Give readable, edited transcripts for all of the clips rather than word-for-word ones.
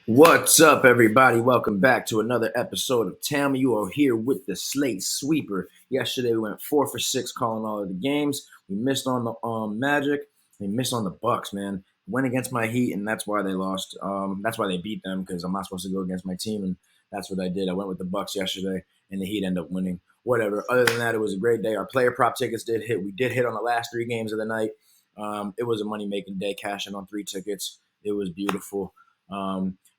What's up, everybody? Welcome back to another episode of Tam. You are here with the Slate Sweeper. Yesterday, we went 4 for 6 calling all of the games. We missed on the Magic. We missed on the Bucks, man. Went against my Heat, and that's why they lost. That's why they beat them, because I'm not supposed to go against my team, and that's what I did. I went with the Bucks yesterday, and the Heat ended up winning. Whatever. Other than that, it was a great day. Our player prop tickets did hit. We did hit on the last 3 games of the night. It was a money-making day, cashing on 3 tickets. It was beautiful.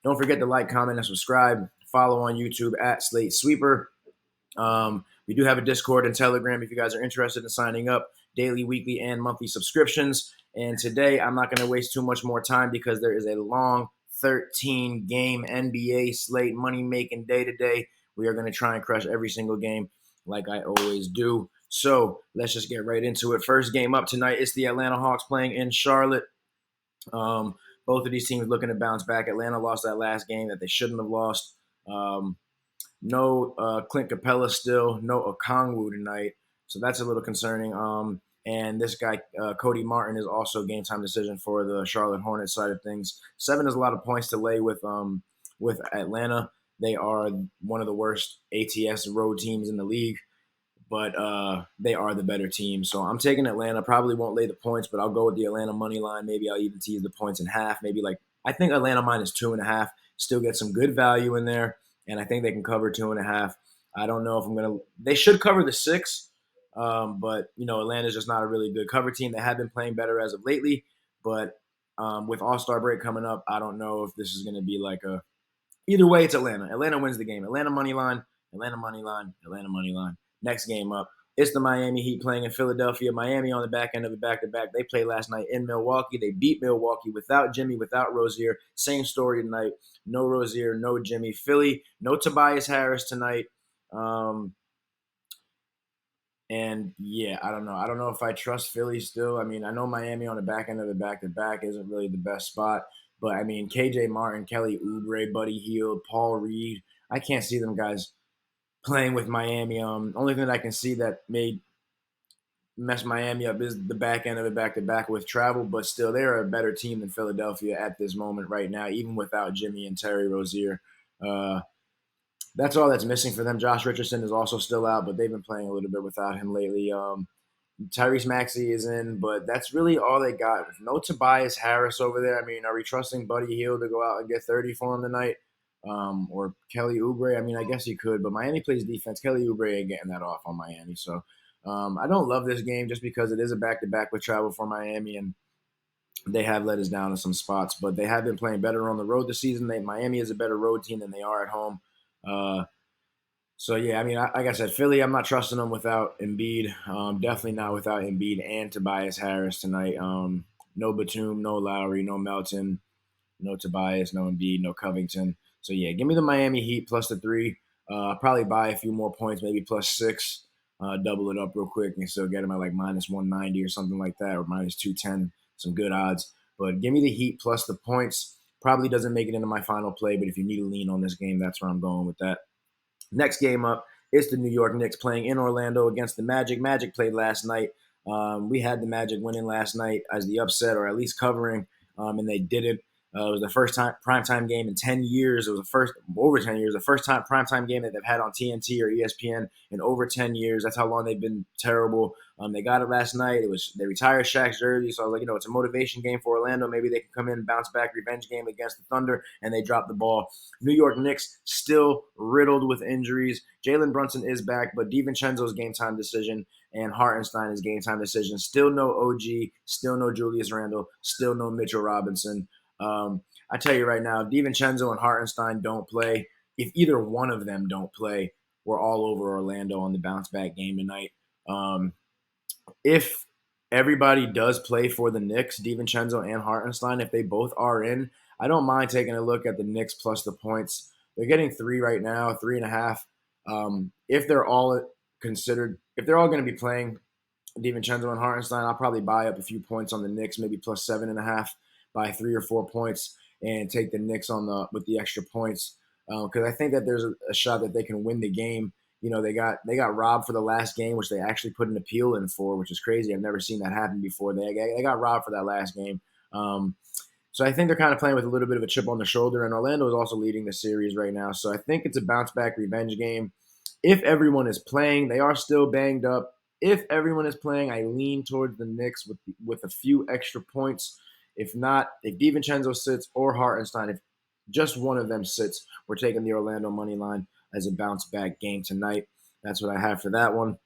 Don't forget to like, comment, and subscribe. Follow on YouTube at Slate Sweeper. We do have a Discord and Telegram if you guys are interested in signing up. Daily, weekly, and monthly subscriptions. And today, I'm not going to waste too much more time because there is a long 13-game NBA slate money-making day today. We are going to try and crush every single game like I always do. So let's just get right into it. First game up tonight is the Atlanta Hawks playing in Charlotte. Both of these teams looking to bounce back. Atlanta lost that last game that they shouldn't have lost. No Clint Capella still, no Okongwu tonight, so that's a little concerning. And this guy, Cody Martin, is also game time decision for the Charlotte Hornets side of things. 7 is a lot of points to lay with Atlanta. They are one of the worst ATS road teams in the league, but they are the better team. So I'm taking Atlanta. Probably won't lay the points, but I'll go with the Atlanta money line. Maybe I'll even tease the points in half. Maybe I think Atlanta minus 2.5. Still get some good value in there, and I think they can cover 2.5. I don't know if I'm gonna. They should cover the 6, but Atlanta's just not a really good cover team. They have been playing better as of lately, but with All-Star break coming up, I don't know if this is going to be like a. Either way, it's Atlanta. Atlanta wins the game. Atlanta money line. Atlanta money line. Atlanta money line. Next game up, it's the Miami Heat playing in Philadelphia. Miami on the back end of a back-to-back. They played last night in Milwaukee. They beat Milwaukee without Jimmy, without Rozier. Same story tonight. No Rozier, no Jimmy. Philly, no Tobias Harris tonight. And yeah, I don't know. I don't know if I trust Philly still. I mean, I know Miami on the back end of the back-to-back isn't really the best spot. But, I mean, KJ Martin, Kelly Oubre, Buddy Hield, Paul Reed. I can't see them guys playing with Miami. Only thing that I can see that may mess Miami up is the back end of it back-to-back with travel, but still they're a better team than Philadelphia at this moment right now, even without Jimmy and Terry Rozier. That's all that's missing for them. Josh Richardson is also still out, but they've been playing a little bit without him lately. Tyrese Maxey is in, but that's really all they got. No Tobias Harris over there. I mean, are we trusting Buddy Hield to go out and get 30 for him tonight? Or Kelly Oubre? I mean, I guess he could, but Miami plays defense. Kelly Oubre ain't getting that off on Miami. So I don't love this game just because it is a back-to-back with travel for Miami, and they have let us down in some spots, but they have been playing better on the road this season. Miami is a better road team than they are at home. So, yeah, I mean, like I said, Philly, I'm not trusting them without Embiid. Definitely not without Embiid and Tobias Harris tonight. No Batum, no Lowry, no Melton, no Tobias, no Embiid, no Covington. So, yeah, give me the Miami Heat plus the 3. Probably buy a few more points, maybe plus 6. Double it up real quick and still get them at like minus 190 or something like that, or minus 210. Some good odds. But give me the Heat plus the points. Probably doesn't make it into my final play, but if you need a lean on this game, that's where I'm going with that. Next game up is the New York Knicks playing in Orlando against the Magic. Magic played last night. We had the Magic winning last night as the upset, or at least covering, and they did it. It was the first time primetime game in 10 years. It was over 10 years, the first time primetime game that they've had on TNT or ESPN in over 10 years. That's how long they've been terrible. They got it last night. They retired Shaq's jersey, so I was like, it's a motivation game for Orlando. Maybe they can come in, bounce back, revenge game against the Thunder, and they drop the ball. New York Knicks still riddled with injuries. Jalen Brunson is back, but DiVincenzo's game time decision and Hartenstein is game time decision. Still no OG, still no Julius Randle, still no Mitchell Robinson. I tell you right now, if DiVincenzo and Hartenstein don't play, if either one of them don't play, we're all over Orlando on the bounce back game tonight. If everybody does play for the Knicks, DiVincenzo and Hartenstein, if they both are in, I don't mind taking a look at the Knicks plus the points. They're getting 3 right now, 3.5. If they're all if they're all going to be playing DiVincenzo and Hartenstein, I'll probably buy up a few points on the Knicks, maybe plus 7.5, by 3 or 4 points, and take the Knicks with the extra points because I think that there's a shot that they can win the game. They got robbed for the last game, which they actually put an appeal in for, which is crazy. I've never seen that happen before. They got robbed for that last game. So So I think they're kind of playing with a little bit of a chip on their shoulder, and Orlando is also leading the series right now. So I think it's a bounce back revenge game. If everyone is playing, they are still banged up. If everyone is playing, I lean towards the Knicks with a few extra points. If not, if DiVincenzo sits or Hartenstein, if just one of them sits, we're taking the Orlando money line as a bounce back game tonight. That's what I have for that one.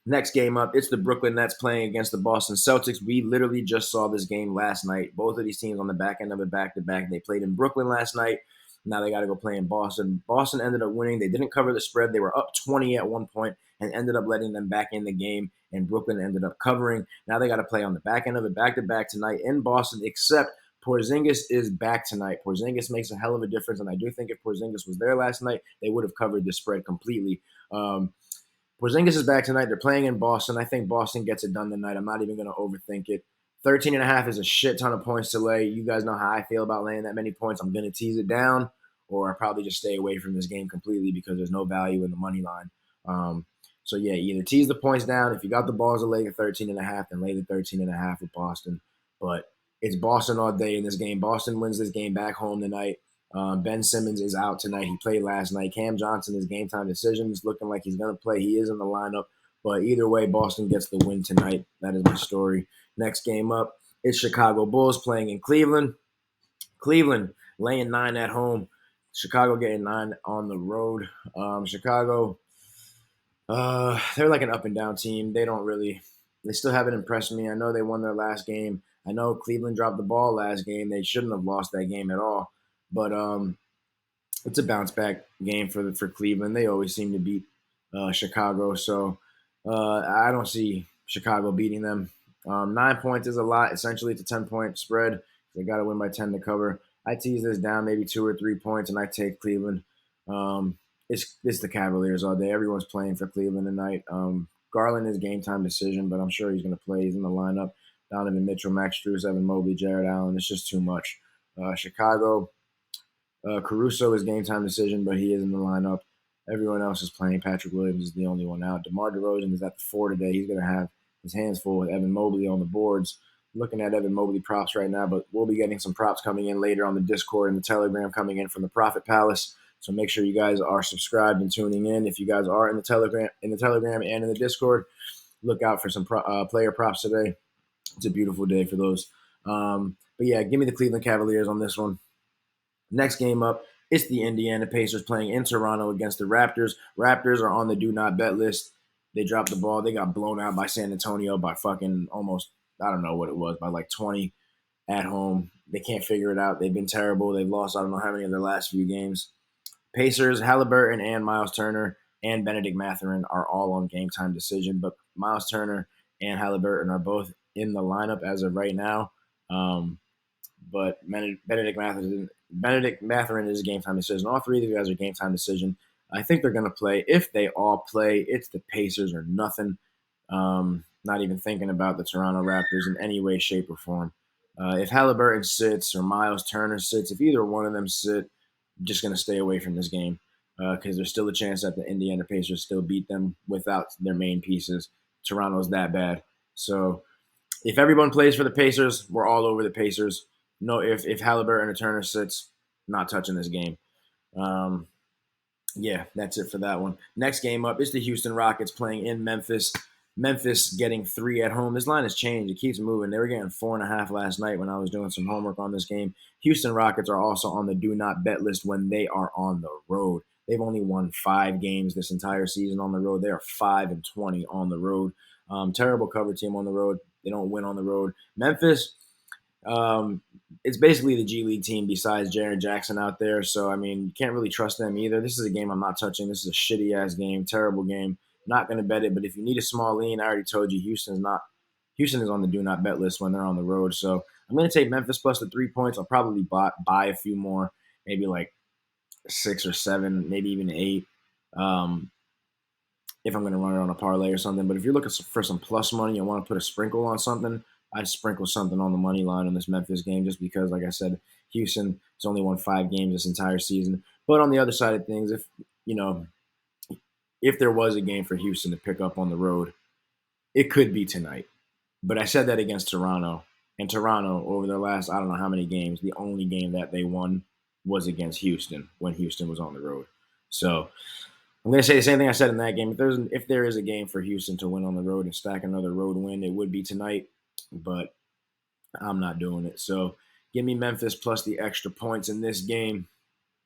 Next game up, it's the Brooklyn Nets playing against the Boston Celtics. We literally just saw this game last night. Both of these teams on the back end of a back-to-back. They played in Brooklyn last night. Now they got to go play in Boston. Boston ended up winning. They didn't cover the spread. They were up 20 at one point and ended up letting them back in the game, and Brooklyn ended up covering. Now they got to play on the back end of a back-to-back tonight in Boston, except Porzingis is back tonight. Porzingis makes a hell of a difference, and I do think if Porzingis was there last night, they would have covered the spread completely. Porzingis is back tonight. They're playing in Boston. I think Boston gets it done tonight. I'm not even going to overthink it. 13.5 is a shit ton of points to lay. You guys know how I feel about laying that many points. I'm going to tease it down, or I'll probably just stay away from this game completely because there's no value in the money line. So, yeah, either tease the points down. If you got the balls to lay the 13.5, then lay the 13.5 with Boston. But it's Boston all day in this game. Boston wins this game back home tonight. Ben Simmons is out tonight. He played last night. Cam Johnson is game time decisions, looking like he's going to play. He is in the lineup. But either way, Boston gets the win tonight. That is my story. Next game up, it's Chicago Bulls playing in Cleveland. Cleveland laying 9 at home. Chicago getting 9 on the road. Chicago, they're like an up and down team. They still haven't impressed me. I know they won their last game. I know Cleveland dropped the ball last game. They shouldn't have lost that game at all. But it's a bounce back game for Cleveland. They always seem to beat Chicago, so I don't see Chicago beating them. 9 points is a lot. Essentially, it's a 10-point spread. They got to win by 10 to cover. I tease this down maybe 2 or 3 points, and I take Cleveland. It's the Cavaliers all day. Everyone's playing for Cleveland tonight. Garland is game time decision, but I'm sure he's going to play. He's in the lineup. Donovan Mitchell, Max Strus, Evan Mobley, Jared Allen. It's just too much. Chicago. Caruso is game time decision, but he is in the lineup. Everyone else is playing. Patrick Williams is the only one out. DeMar DeRozan is at the 4 today. He's going to have his hands full with Evan Mobley on the boards. Looking at Evan Mobley props right now, but we'll be getting some props coming in later on the Discord and the Telegram coming in from the Profit Palace. So make sure you guys are subscribed and tuning in. If you guys are in the Telegram and in the Discord, look out for some player props today. It's a beautiful day for those. But yeah, give me the Cleveland Cavaliers on this one. Next game up, it's the Indiana Pacers playing in Toronto against the Raptors. Raptors are on the do not bet list. They dropped the ball. They got blown out by San Antonio by fucking almost, I don't know what it was, by like 20 at home. They can't figure it out. They've been terrible. They've lost I don't know how many of their last few games. Pacers, Halliburton and Miles Turner and Benedict Mathurin are all on game time decision, but Miles Turner and Halliburton are both in the lineup as of right now. But Benedict Mathurin is a game time decision. All three of these guys are game time decision. I think they're going to play. If they all play, it's the Pacers or nothing. Not even thinking about the Toronto Raptors in any way, shape, or form. If Halliburton sits or Miles Turner sits, if either one of them sit, I'm just going to stay away from this game because there's still a chance that the Indiana Pacers still beat them without their main pieces. Toronto's that bad. So if everyone plays for the Pacers, we're all over the Pacers. No, if Halliburton or Turner sits, not touching this game. Yeah, that's it for that one. Next game up is the Houston Rockets playing in Memphis. Memphis getting 3 at home. This line has changed. It keeps moving. They were getting 4.5 last night when I was doing some homework on this game. Houston Rockets are also on the do not bet list when they are on the road. They've only won 5 games this entire season on the road. They are 5-20 on the road. Terrible cover team on the road. They don't win on the road. Memphis, it's basically the G League team besides Jaren Jackson out there. So, I mean, you can't really trust them either. This is a game I'm not touching. This is a shitty-ass game, terrible game. Not going to bet it, but if you need a small lean, I already told you Houston is on the do not bet list when they're on the road. So I'm going to take Memphis plus the 3 points. I'll probably buy a few more, maybe like 6 or 7, maybe even 8. If I'm going to run it on a parlay or something. But if you're looking for some plus money and want to put a sprinkle on something, I'd sprinkle something on the money line on this Memphis game just because, like I said, Houston has only won 5 games this entire season. But on the other side of things, if there was a game for Houston to pick up on the road, it could be tonight. But I said that against Toronto. And Toronto, over their last, I don't know how many games, the only game that they won was against Houston when Houston was on the road. So I'm going to say the same thing I said in that game. If there is a game for Houston to win on the road and stack another road win, it would be tonight. But I'm not doing it. So give me Memphis plus the extra points in this game.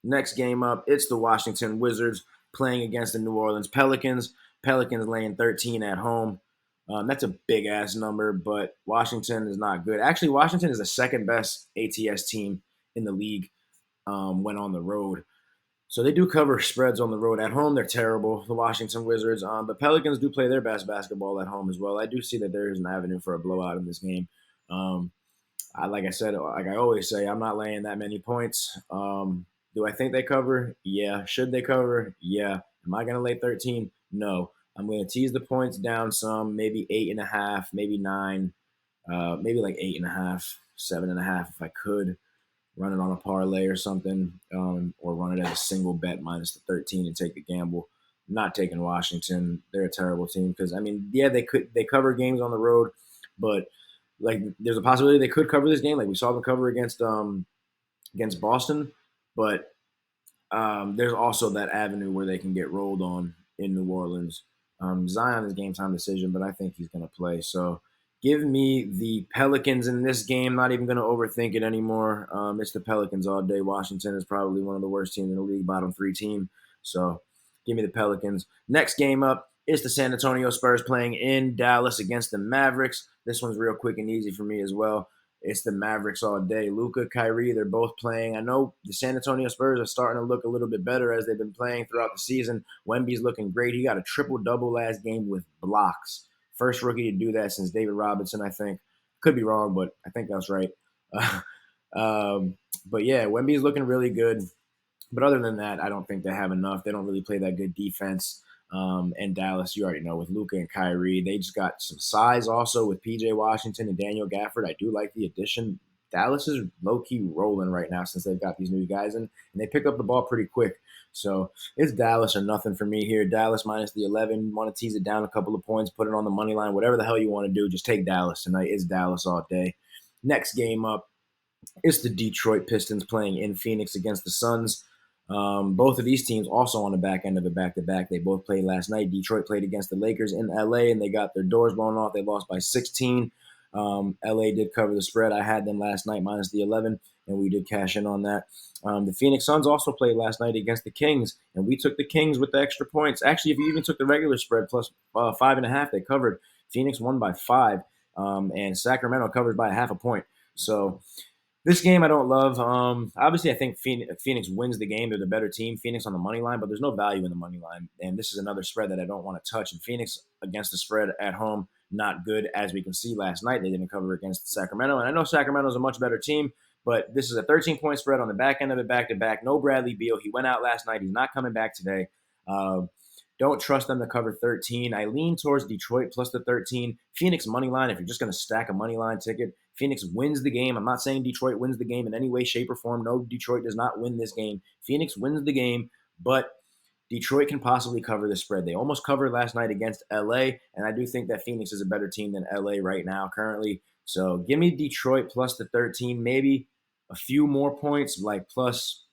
Next game up, it's the Washington Wizards playing against the New Orleans Pelicans. Pelicans laying 13 at home. That's a big ass number, but Washington is not good. Actually, Washington is the second best ATS team in the league when on the road. So they do cover spreads on the road. At home, they're terrible, the Washington Wizards. The Pelicans do play their best basketball at home as well. I do see that there is an avenue for a blowout in this game. Um, like I said, like I always say, I'm not laying that many points. Do I think they cover? Yeah. Should they cover? Yeah. Am I going to lay 13? No. I'm going to tease the points down some, maybe 8.5, maybe 9, maybe like 8.5, 7.5 if I could. Run it on a parlay or something, or run it as a single bet minus the 13 and take the gamble. I'm not taking Washington. They're a terrible team because, I mean, yeah, they cover games on the road, but like there's a possibility they could cover this game. Like we saw them cover against Boston, but there's also that avenue where they can get rolled on in New Orleans. Zion is game time decision, but I think he's going to play. So give me the Pelicans in this game. Not even going to overthink it anymore. It's the Pelicans all day. Washington is probably one of the worst teams in the league, bottom 3 team. So give me the Pelicans. Next game up is the San Antonio Spurs playing in Dallas against the Mavericks. This one's real quick and easy for me as well. It's the Mavericks all day. Luka, Kyrie, they're both playing. I know the San Antonio Spurs are starting to look a little bit better as they've been playing throughout the season. Wemby's looking great. He got a triple-double last game with blocks. First rookie to do that since David Robinson, I think. Could be wrong, but I think that's right. But yeah, Wemby's looking really good. But other than that, I don't think they have enough. They don't really play that good defense. And Dallas, you already know, with Luka and Kyrie, they just got some size also with PJ Washington and Daniel Gafford. I do like the addition. Dallas is low-key rolling right now since they've got these new guys in, and they pick up the ball pretty quick. So it's Dallas or nothing for me here. Dallas minus the 11. Want to tease it down a couple of points, put it on the money line, whatever the hell you want to do. Just take Dallas tonight. It's Dallas all day. Next game up, it's the Detroit Pistons playing in Phoenix against the Suns. Both of these teams also on the back end of a back-to-back. They both played last night. Detroit played against the Lakers in LA, and they got their doors blown off. They lost by 16. LA did cover the spread. I had them last night minus the 11, and we did cash in on that. The Phoenix Suns also played last night against the Kings, and we took the Kings with the extra points. Actually, if you even took the regular spread plus 5.5, they covered. Phoenix won by 5, and Sacramento covered by 0.5 point. So this game I don't love. Obviously, I think Phoenix wins the game. They're the better team. Phoenix on the money line, but there's no value in the money line. And this is another spread that I don't want to touch. And Phoenix against the spread at home, not good. As we can see last night, they didn't cover against Sacramento. And I know Sacramento's a much better team, but this is a 13-point spread on the back end of it back-to-back. No Bradley Beal. He went out last night. He's not coming back today. Don't trust them to cover 13. I lean towards Detroit plus the 13. Phoenix money line, if you're just going to stack a money line ticket, Phoenix wins the game. I'm not saying Detroit wins the game in any way, shape, or form. No, Detroit does not win this game. Phoenix wins the game, but Detroit can possibly cover the spread. They almost covered last night against LA, and I do think that Phoenix is a better team than LA right now currently. So give me Detroit plus the 13, maybe a few more points, like plus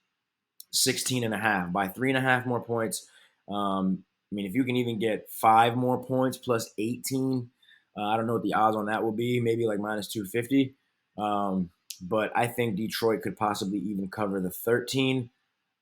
16.5, by 3.5 more points. I mean, if you can even get 5 more points plus 18, I don't know what the odds on that will be. Maybe like minus 250. But I think Detroit could possibly even cover the 13.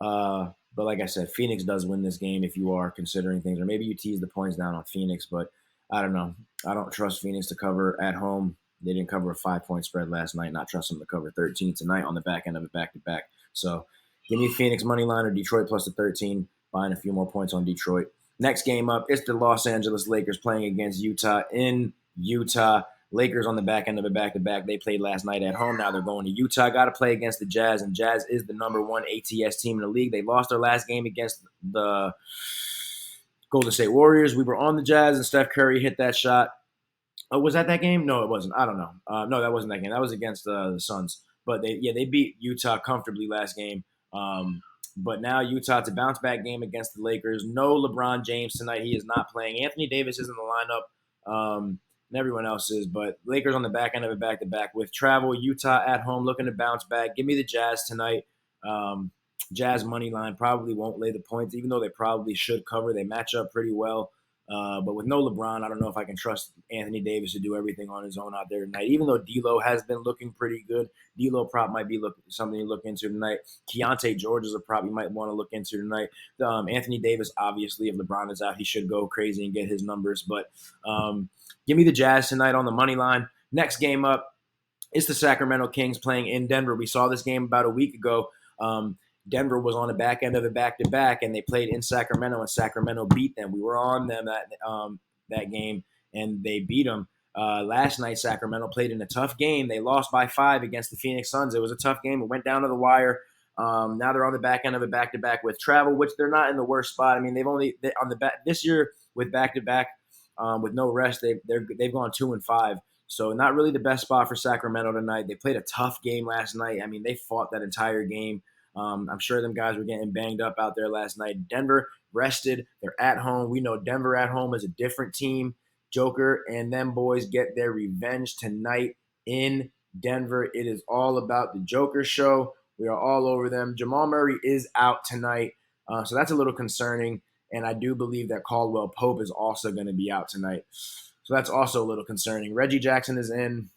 But like I said, Phoenix does win this game if you are considering things, or maybe you tease the points down on Phoenix. But I don't know. I don't trust Phoenix to cover at home. They didn't cover a 5-point spread last night. Not trust them to cover 13 tonight on the back end of it back-to-back. So give me Phoenix money line or Detroit plus the 13, buying a few more points on Detroit. Next game up, it's the Los Angeles Lakers playing against Utah in Utah. Lakers on the back end of a back-to-back. They played last night at home. Now they're going to Utah. Got to play against the Jazz, and Jazz is the number 1 ATS team in the league. They lost their last game against the Golden State Warriors. We were on the Jazz, and Steph Curry hit that shot. Oh, was that game? No, it wasn't. I don't know. No, that wasn't that game. That was against the Suns. But they beat Utah comfortably last game. But now Utah, it's a bounce-back game against the Lakers. No LeBron James tonight. He is not playing. Anthony Davis is in the lineup. and everyone else is. But Lakers on the back end of a back-to-back with travel. Utah at home looking to bounce back. Give me the Jazz tonight. Jazz money line probably won't lay the points, even though they probably should cover. They match up pretty well. But with no LeBron, I don't know if I can trust Anthony Davis to do everything on his own out there tonight. Even though D'Lo has been looking pretty good, D'Lo prop might be something to look into tonight. Keontae George is a prop you might want to look into tonight. Anthony Davis, obviously, if LeBron is out, he should go crazy and get his numbers. But give me the Jazz tonight on the money line. Next game up is the Sacramento Kings playing in Denver. We saw this game about a week ago. Denver was on the back end of a back-to-back, and they played in Sacramento, and Sacramento beat them. We were on them that game, and they beat them. Last night, Sacramento played in a tough game. They lost by 5 against the Phoenix Suns. It was a tough game. It went down to the wire. Now they're on the back end of a back-to-back with travel, which they're not in the worst spot. I mean, on the back this year with back-to-back with no rest. They've gone 2-5. So not really the best spot for Sacramento tonight. They played a tough game last night. I mean, they fought that entire game. I'm sure them guys were getting banged up out there last night. Denver rested. They're at home. We know Denver at home is a different team. Joker and them boys get their revenge tonight in Denver. It is all about the Joker show. We are all over them. Jamal Murray is out tonight, so that's a little concerning. And I do believe that Caldwell Pope is also going to be out tonight. So that's also a little concerning. Reggie Jackson is in.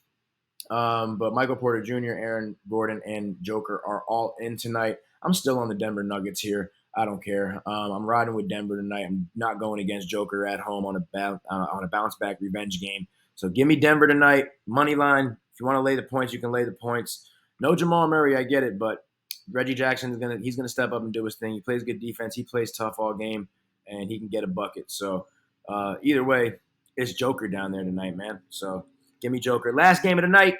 But Michael Porter Jr., Aaron Gordon, and Joker are all in tonight. I'm still on the Denver Nuggets here. I don't care. I'm riding with Denver tonight. I'm not going against Joker at home on a bounce back revenge game. So give me Denver tonight. Money line. If you want to lay the points, you can lay the points. No Jamal Murray, I get it, but Reggie Jackson he's gonna step up and do his thing. He plays good defense. He plays tough all game, and he can get a bucket. So either way, it's Joker down there tonight, man. So give me Joker. Last game of the night.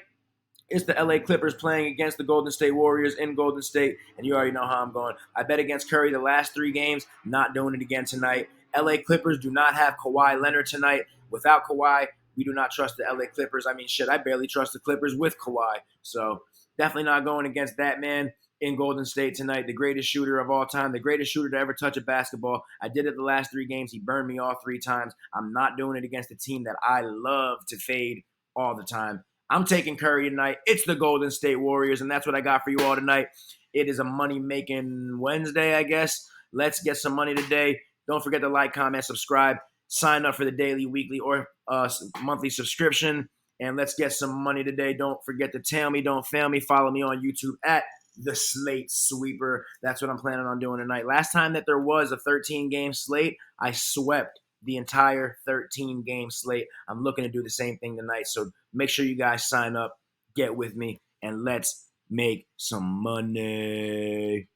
It's the LA Clippers playing against the Golden State Warriors in Golden State, and you already know how I'm going. I bet against Curry the last 3 games, not doing it again tonight. LA Clippers do not have Kawhi Leonard tonight. Without Kawhi, we do not trust the LA Clippers. I mean, shit, I barely trust the Clippers with Kawhi. So definitely not going against that man in Golden State tonight. The greatest shooter of all time, the greatest shooter to ever touch a basketball. I did it the last 3 games. He burned me all 3 times. I'm not doing it against a team that I love to fade all the time. I'm taking Curry tonight. It's the Golden State Warriors, and that's what I got for you all tonight. It is a money-making Wednesday, I guess. Let's get some money today. Don't forget to like, comment, subscribe. Sign up for the daily, weekly, or monthly subscription, and let's get some money today. Don't forget to tell me, don't fail me. Follow me on YouTube at The Slate Sweeper. That's what I'm planning on doing tonight. Last time that there was a 13-game slate, I swept the entire 13-game slate. I'm looking to do the same thing tonight. So make sure you guys sign up, get with me, and let's make some money.